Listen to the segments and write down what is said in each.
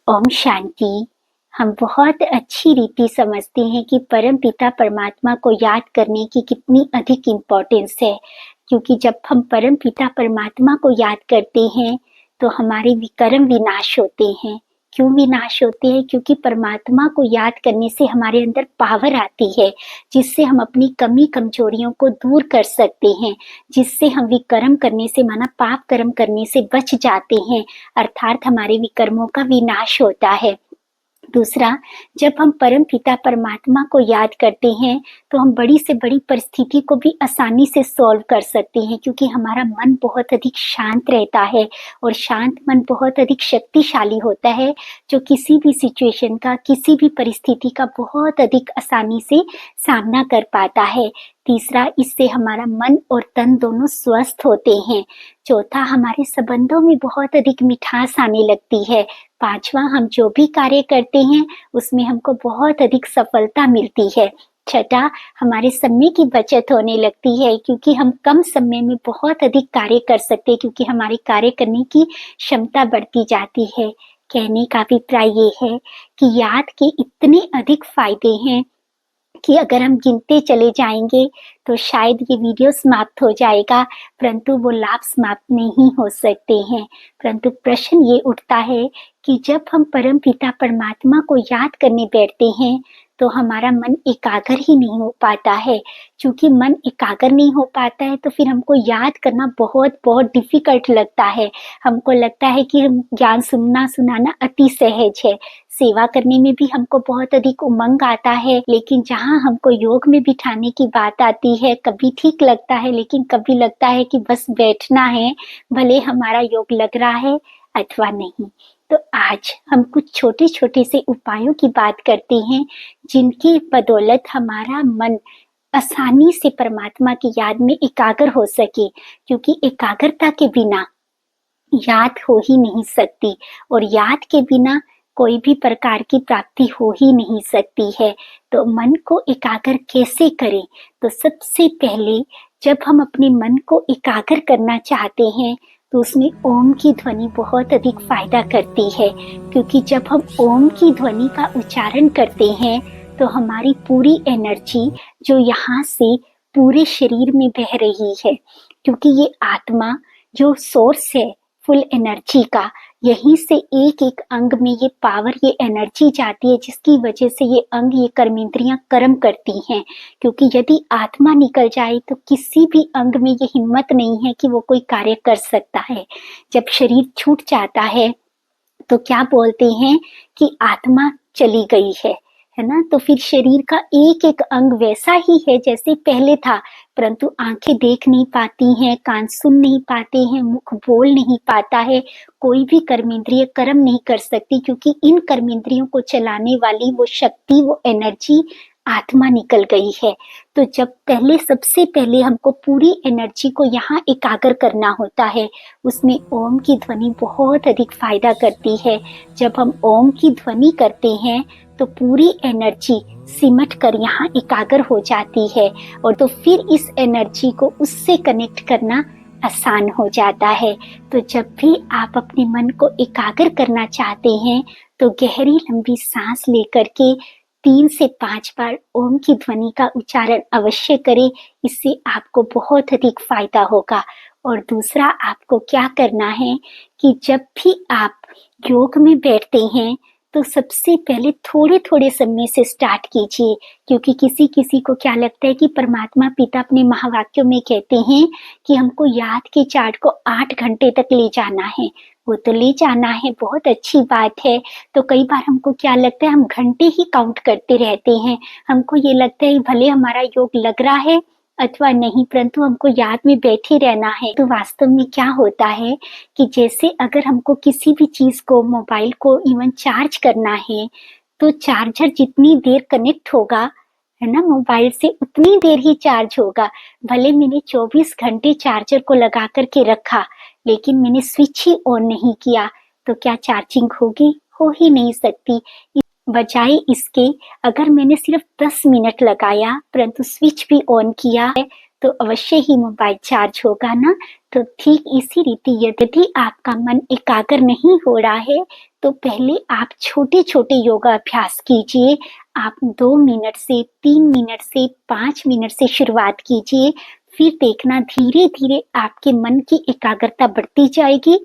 ओम शांति। हम बहुत अच्छी रीति समझते हैं कि परम पिता परमात्मा को याद करने की कितनी अधिक इम्पोर्टेंस है, क्योंकि जब हम परम पिता परमात्मा को याद करते हैं तो हमारे विकर्म विनाश होते हैं। क्यों विनाश होते हैं? क्योंकि परमात्मा को याद करने से हमारे अंदर पावर आती है, जिससे हम अपनी कमी कमजोरियों को दूर कर सकते हैं, जिससे हम विकर्म करने से माना पाप कर्म करने से बच जाते हैं, अर्थात हमारे विकर्मों का विनाश होता है। दूसरा, जब हम परम पिता परमात्मा को याद करते हैं तो हम बड़ी से बड़ी परिस्थिति को भी आसानी से सॉल्व कर सकते हैं, क्योंकि हमारा मन बहुत अधिक शांत रहता है और शांत मन बहुत अधिक शक्तिशाली होता है, जो किसी भी सिचुएशन का, किसी भी परिस्थिति का बहुत अधिक आसानी से सामना कर पाता है। तीसरा, इससे हमारा मन और तन दोनों स्वस्थ होते हैं। चौथा, हमारे संबंधों में बहुत अधिक मिठास आने लगती है। पांचवा, हम जो भी कार्य करते हैं उसमें हमको बहुत अधिक सफलता मिलती है। छठा, हमारे समय की बचत होने लगती है, क्योंकि हम कम समय में बहुत अधिक कार्य कर सकते हैं, क्योंकि हमारी कार्य करने की क्षमता बढ़ती जाती है। कहने का अभिप्राय ये है कि याद के इतने अधिक फायदे हैं कि अगर हम गिनते चले जाएंगे तो शायद ये वीडियो समाप्त हो जाएगा, परंतु वो लाभ समाप्त नहीं हो सकते हैं। परंतु प्रश्न ये उठता है कि जब हम परम पिता परमात्मा को याद करने बैठते हैं तो हमारा मन एकाग्र ही नहीं हो पाता है। क्योंकि मन एकाग्र नहीं हो पाता है तो फिर हमको याद करना बहुत बहुत डिफिकल्ट लगता है। हमको लगता है कि हम ज्ञान सुनाना अति सहज है। सेवा करने में भी हमको बहुत अधिक उमंग आता है, लेकिन जहाँ हमको योग में बिठाने की बात आती है, कभी ठीक लगता है लेकिन कभी लगता है कि बस बैठना है, भले हमारा योग लग रहा है अथवा नहीं। तो आज हम कुछ छोटे छोटे से उपायों की बात करते हैं, जिनकी बदौलत हमारा मन आसानी से परमात्मा की याद में एकाग्र हो सके, क्योंकि एकाग्रता के बिना याद हो ही नहीं सकती और याद के बिना कोई भी प्रकार की प्राप्ति हो ही नहीं सकती है। तो मन को एकाग्र कैसे करें? तो सबसे पहले जब हम अपने मन को एकाग्र करना चाहते हैं तो उसमें ओम की ध्वनि बहुत अधिक फायदा करती है, क्योंकि जब हम ओम की ध्वनि का उच्चारण करते हैं तो हमारी पूरी एनर्जी जो यहाँ से पूरे शरीर में बह रही है, क्योंकि ये आत्मा जो सोर्स है फुल एनर्जी का, यहीं से एक एक अंग में ये पावर, ये एनर्जी जाती है, जिसकी वजह से ये अंग, ये कर्मेंद्रियां कर्म करती हैं। क्योंकि यदि आत्मा निकल जाए तो किसी भी अंग में ये हिम्मत नहीं है कि वो कोई कार्य कर सकता है। जब शरीर छूट जाता है तो क्या बोलते हैं कि आत्मा चली गई है ना? तो फिर शरीर का एक एक अंग वैसा ही है जैसे पहले था, परंतु आंखें देख नहीं पाती हैं, कान सुन नहीं पाते हैं, मुख बोल नहीं पाता है, कोई भी कर्मेंद्रिय कर्म नहीं कर सकती, क्योंकि इन कर्मेंद्रियों को चलाने वाली वो शक्ति, वो एनर्जी आत्मा निकल गई है। तो जब सबसे पहले हमको पूरी एनर्जी को यहाँ एकाग्र करना होता है, उसमें ओम की ध्वनि बहुत अधिक फायदा करती है। जब हम ओम की ध्वनि करते हैं तो पूरी एनर्जी सिमट कर यहाँ एकाग्र हो जाती है, और तो फिर इस एनर्जी को उससे कनेक्ट करना आसान हो जाता है। तो जब भी आप अपने मन को एकाग्र करना चाहते हैं तो गहरी लंबी सांस लेकर के 3 से 5 बार ओम की ध्वनि का उच्चारण अवश्य करें। इससे आपको बहुत अधिक फायदा होगा। और दूसरा, आपको क्या करना है कि जब भी आप योग में बैठते हैं तो सबसे पहले थोड़े थोड़े समय से स्टार्ट कीजिए, क्योंकि किसी किसी को क्या लगता है कि परमात्मा पिता अपने महावाक्यों में कहते हैं कि हमको याद के चार्ट को 8 घंटे तक ले जाना है। वो तो ले जाना है, बहुत अच्छी बात है। तो कई बार हमको क्या लगता है, हम घंटे ही काउंट करते रहते हैं। हमको ये लगता है भले हमारा योग लग रहा है अथवा नहीं, परंतु हमको याद में बैठे रहना है। तो वास्तव में क्या होता है कि जैसे अगर हमको किसी भी चीज को, मोबाइल को इवन चार्ज करना है, तो चार्जर जितनी देर कनेक्ट होगा, है ना, मोबाइल से उतनी देर ही चार्ज होगा। भले मैंने 24 घंटे चार्जर को लगा करके रखा, लेकिन मैंने स्विच ही ऑन नहीं किया, तो क्या चार्जिंग होगी? हो ही नहीं सकती। बजाय इसके अगर मैंने सिर्फ 10 मिनट लगाया परंतु स्विच भी ऑन किया है, तो अवश्य ही मोबाइल चार्ज होगा ना। तो ठीक इसी रीति यदि आपका मन एकाग्र नहीं हो रहा है तो पहले आप छोटे छोटे योगा अभ्यास कीजिए। आप 2 मिनट से 3 मिनट से 5 मिनट से शुरुआत कीजिए। फिर देखना धीरे धीरे आपके मन की एकाग्रता बढ़ती जाएगी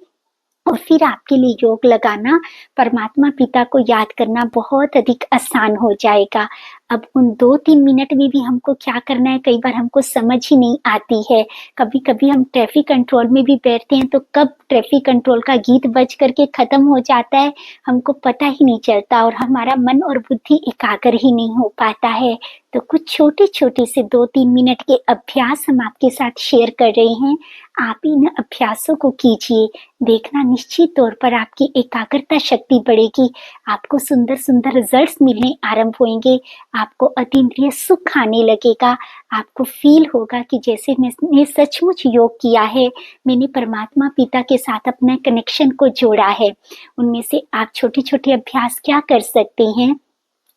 और फिर आपके लिए योग लगाना, परमात्मा पिता को याद करना बहुत अधिक आसान हो जाएगा। अब उन 2-3 मिनट में भी हमको क्या करना है, कई बार हमको समझ ही नहीं आती है। कभी कभी हम ट्रैफिक कंट्रोल में भी बैठते हैं तो कब ट्रैफिक कंट्रोल का गीत बज करके खत्म हो जाता है हमको पता ही नहीं चलता और हमारा मन और बुद्धि एकाग्र ही नहीं हो पाता है। तो कुछ छोटे छोटे से 2-3 मिनट के अभ्यास हम आपके साथ शेयर कर रहे हैं। आप इन अभ्यासों को कीजिए, देखना निश्चित तौर पर आपकी एकाग्रता शक्ति बढ़ेगी। आपको सुंदर सुंदर रिजल्ट्स मिलने आरंभ होंगे। आपको अतीन्द्रिय सुख आने लगेगा। आपको फील होगा कि जैसे मैंने सचमुच योग किया है, मैंने परमात्मा पिता के साथ अपने कनेक्शन को जोड़ा है। उनमें से आप छोटे छोटे अभ्यास क्या कर सकते हैं,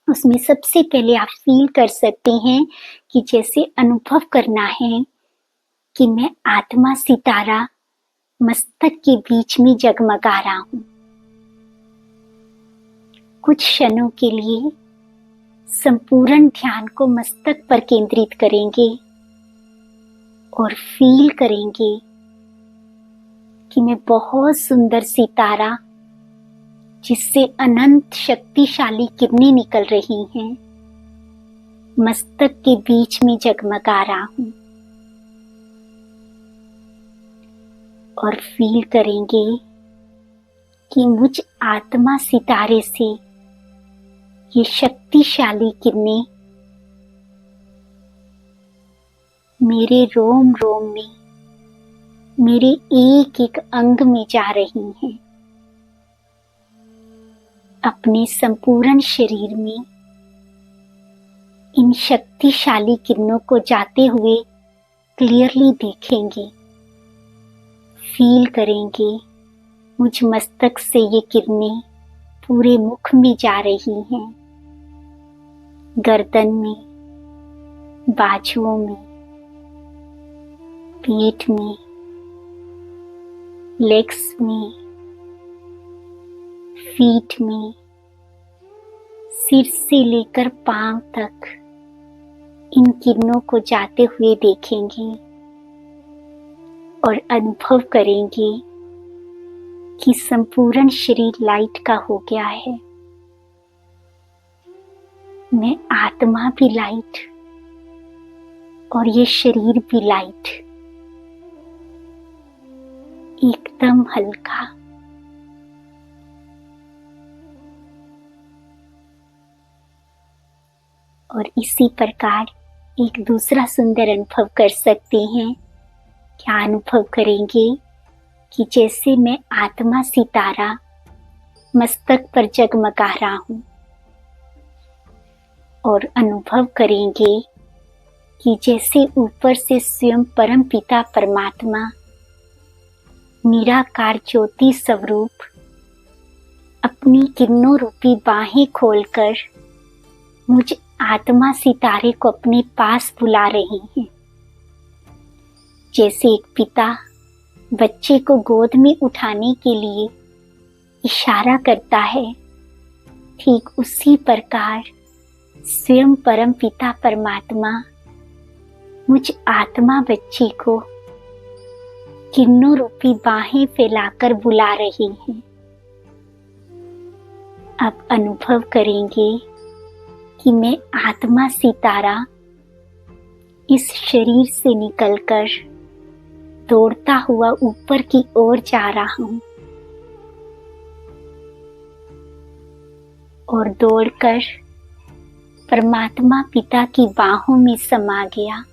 उसमें सबसे पहले आप फील कर सकते हैं कि जैसे अनुभव करना है कि मैं आत्मा सितारा मस्तक के बीच में जगमगा रहा हूं। कुछ क्षणों के लिए संपूर्ण ध्यान को मस्तक पर केंद्रित करेंगे और फील करेंगे कि मैं बहुत सुंदर सितारा जिससे अनंत शक्तिशाली किरणें निकल रही हैं, मस्तक के बीच में जगमगा रहा हूं। और फील करेंगे कि मुझ आत्मा सितारे से ये शक्तिशाली किरणें मेरे रोम रोम में, मेरे एक एक अंग में जा रही हैं। अपने संपूर्ण शरीर में इन शक्तिशाली किरणों को जाते हुए क्लियरली देखेंगे। फील करेंगे मुझ मस्तक से ये किरणें पूरे मुख में जा रही हैं, गर्दन में, बाजुओं में, पेट में, लेग्स में, फीट में, सिर से लेकर पांव तक इन किरणों को जाते हुए देखेंगे और अनुभव करेंगे कि संपूर्ण शरीर लाइट का हो गया है। मैं आत्मा भी लाइट और ये शरीर भी लाइट, एकदम हल्का। और इसी प्रकार एक दूसरा सुंदर अनुभव कर सकते हैं। क्या अनुभव करेंगे कि जैसे मैं आत्मा सितारा मस्तक पर जगमगा रहा हूं और अनुभव करेंगे कि जैसे ऊपर से स्वयं परम पिता परमात्मा निराकार ज्योति स्वरूप अपनी किरणों रूपी बाहें खोलकर मुझ आत्मा सितारे को अपने पास बुला रही हैं। जैसे एक पिता बच्चे को गोद में उठाने के लिए इशारा करता है, ठीक उसी प्रकार स्वयं परम पिता परमात्मा मुझ आत्मा बच्ची को किरणों रूपी बाहें फैलाकर बुला रही हैं। अब अनुभव करेंगे कि मैं आत्मा सितारा इस शरीर से निकलकर दौड़ता हुआ ऊपर की ओर जा रहा हूं और दौड़कर परमात्मा पिता की बाहों में समा गया।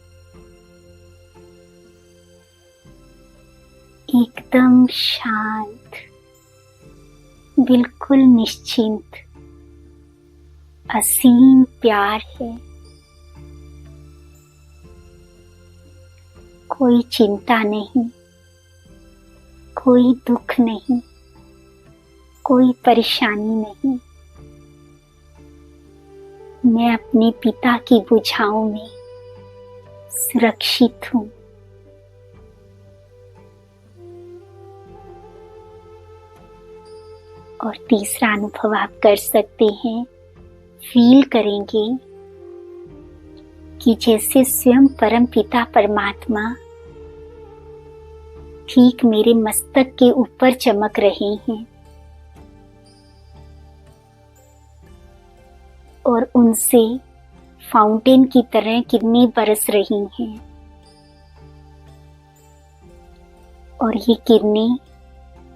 एकदम शांत, बिल्कुल निश्चिंत, असीम प्यार है। कोई चिंता नहीं, कोई दुख नहीं, कोई परेशानी नहीं। मैं अपने पिता की भुजाओं में सुरक्षित हूँ। और तीसरा अनुभव आप कर सकते हैं, फील करेंगे कि जैसे स्वयं परम पिता परमात्मा ठीक मेरे मस्तक के ऊपर चमक रहे हैं और उनसे फाउंटेन की तरह किरणें बरस रही हैं और ये किरणें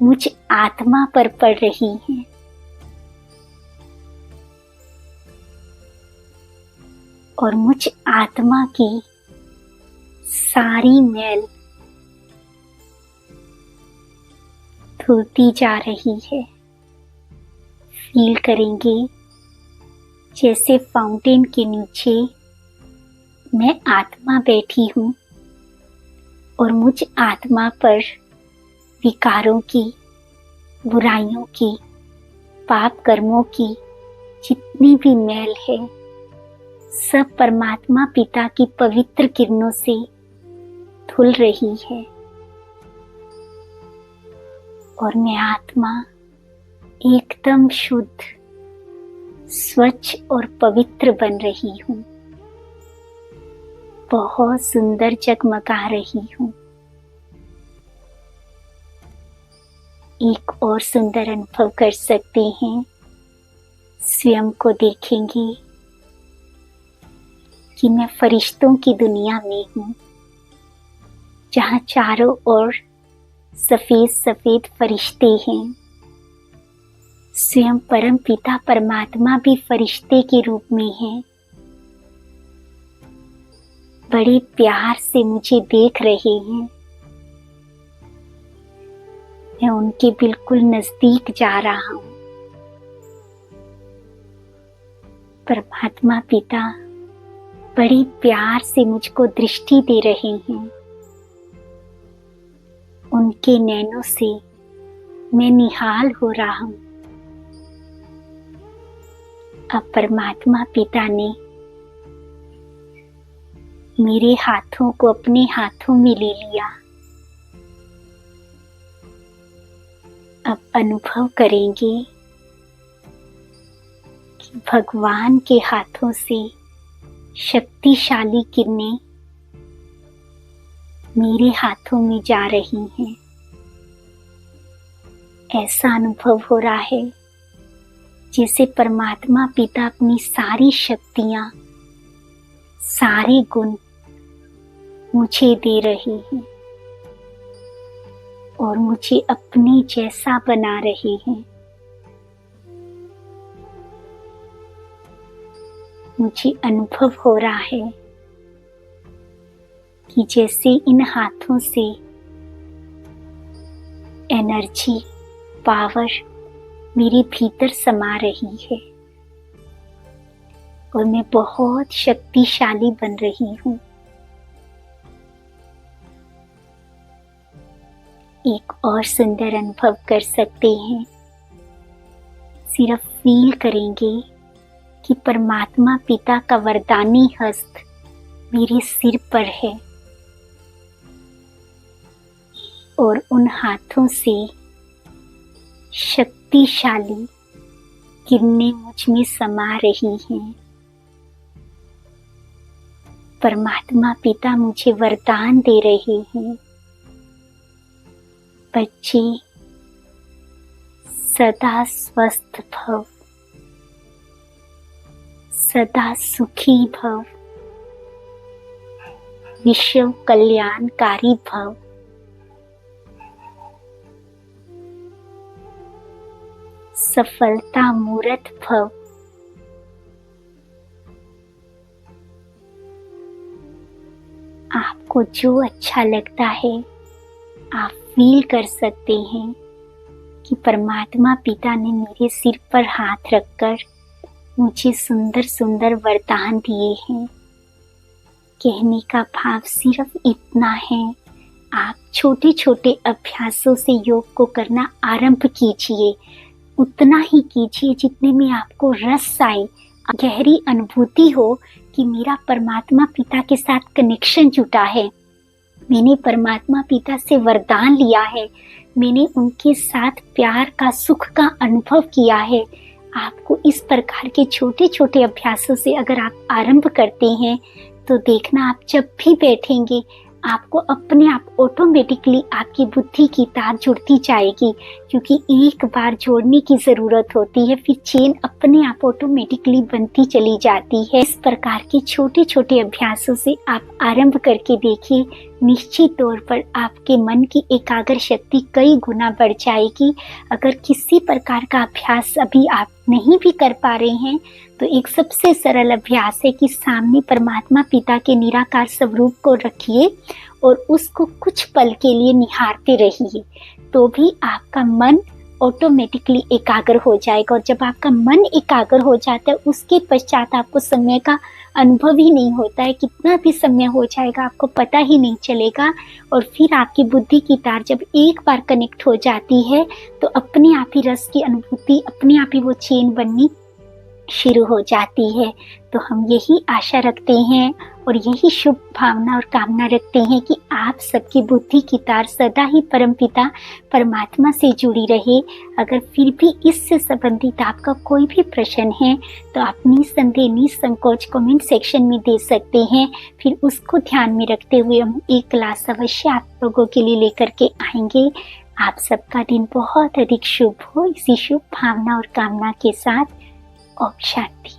मुझ आत्मा पर पड़ रही हैं। और मुझ आत्मा की सारी मैल धुलती जा रही है। फील करेंगे जैसे फाउंटेन के नीचे मैं आत्मा बैठी हूँ और मुझ आत्मा पर विकारों की, बुराइयों की, पाप कर्मों की जितनी भी मैल है सब परमात्मा पिता की पवित्र किरणों से धुल रही है और मैं आत्मा एकदम शुद्ध, स्वच्छ और पवित्र बन रही हूँ। बहुत सुंदर जगमगा रही हूँ। एक और सुंदर अनुभव कर सकते हैं, स्वयं को देखेंगे कि मैं फरिश्तों की दुनिया में हूँ, जहाँ चारों ओर सफेद सफेद फरिश्ते हैं। स्वयं परम पिता परमात्मा भी फरिश्ते के रूप में हैं। बड़े प्यार से मुझे देख रहे हैं। मैं उनके बिल्कुल नजदीक जा रहा हूँ। परमात्मा पिता बड़े प्यार से मुझको दृष्टि दे रहे हैं। उनके नैनों से मैं निहाल हो रहा हूँ। अब परमात्मा पिता ने मेरे हाथों को अपने हाथों में ले लिया। अब अनुभव करेंगे कि भगवान के हाथों से शक्तिशाली किरणें मेरे हाथों में जा रही हैं। ऐसा अनुभव हो रहा है जैसे परमात्मा पिता अपनी सारी शक्तियां, सारे गुण मुझे दे रहे हैं और मुझे अपने जैसा बना रहे हैं। मुझे अनुभव हो रहा है कि जैसे इन हाथों से एनर्जी, पावर मेरे भीतर समा रही है और मैं बहुत शक्तिशाली बन रही हूँ। एक और सुंदर अनुभव कर सकते हैं। सिर्फ फील करेंगे कि परमात्मा पिता का वरदानी हस्त मेरे सिर पर है और उन हाथों से शक्तिशाली किरणें मुझ में समा रही हैं। परमात्मा पिता मुझे वरदान दे रहे हैं। बच्चे, सदा स्वस्थ भव, सदा सुखी भव, विश्व कल्याणकारी भव। सफलता मूर्त भव। आपको जो अच्छा लगता है आप फील कर सकते हैं कि परमात्मा पिता ने मेरे सिर पर हाथ रखकर मुझे सुंदर सुंदर वरदान दिए हैं। कहने का भाव सिर्फ इतना है, आप छोटे छोटे अभ्यासों से योग को करना आरंभ कीजिए। उतना ही कीजिए जितने में आपको रस आए, गहरी अनुभूति हो कि मेरा परमात्मा पिता के साथ कनेक्शन जुटा है, मैंने परमात्मा पिता से वरदान लिया है, मैंने उनके साथ प्यार का सुख का अनुभव किया है। आपको इस प्रकार के छोटे छोटे अभ्यासों से अगर आप आरंभ करते हैं तो देखना आप जब भी बैठेंगे आपको अपने आप ऑटोमेटिकली आपकी बुद्धि की तार जुड़ती जाएगी, क्योंकि एक बार जोड़ने की ज़रूरत होती है, फिर चेन अपने आप ऑटोमेटिकली बनती चली जाती है। इस प्रकार के छोटे छोटे अभ्यासों से आप आरंभ करके देखिए, निश्चित तौर पर आपके मन की एकाग्र शक्ति कई गुना बढ़ जाएगी। अगर किसी प्रकार का अभ्यास अभी आप नहीं भी कर पा रहे हैं तो एक सबसे सरल अभ्यास है कि सामने परमात्मा पिता के निराकार स्वरूप को रखिए और उसको कुछ पल के लिए निहारते रहिए, तो भी आपका मन ऑटोमेटिकली एकाग्र हो जाएगा। और जब आपका मन एकाग्र हो जाता है उसके पश्चात आपको समय का अनुभव ही नहीं होता है, कितना भी समय हो जाएगा आपको पता ही नहीं चलेगा। और फिर आपकी बुद्धि की तार जब एक बार कनेक्ट हो जाती है तो अपने आप ही रस की अनुभूति, अपने आप ही वो चेन बननी शुरू हो जाती है। तो हम यही आशा रखते हैं और यही शुभ भावना और कामना रखते हैं कि आप सबकी बुद्धि की तार सदा ही परमपिता परमात्मा से जुड़ी रहे। अगर फिर भी इससे संबंधित आपका कोई भी प्रश्न है तो आप निसंदेह निसंकोच कमेंट सेक्शन में दे सकते हैं, फिर उसको ध्यान में रखते हुए हम एक क्लास अवश्य आप लोगों के लिए लेकर के आएंगे। आप सबका दिन बहुत अधिक शुभ हो, इसी शुभ भावना और कामना के साथ ओम शांति।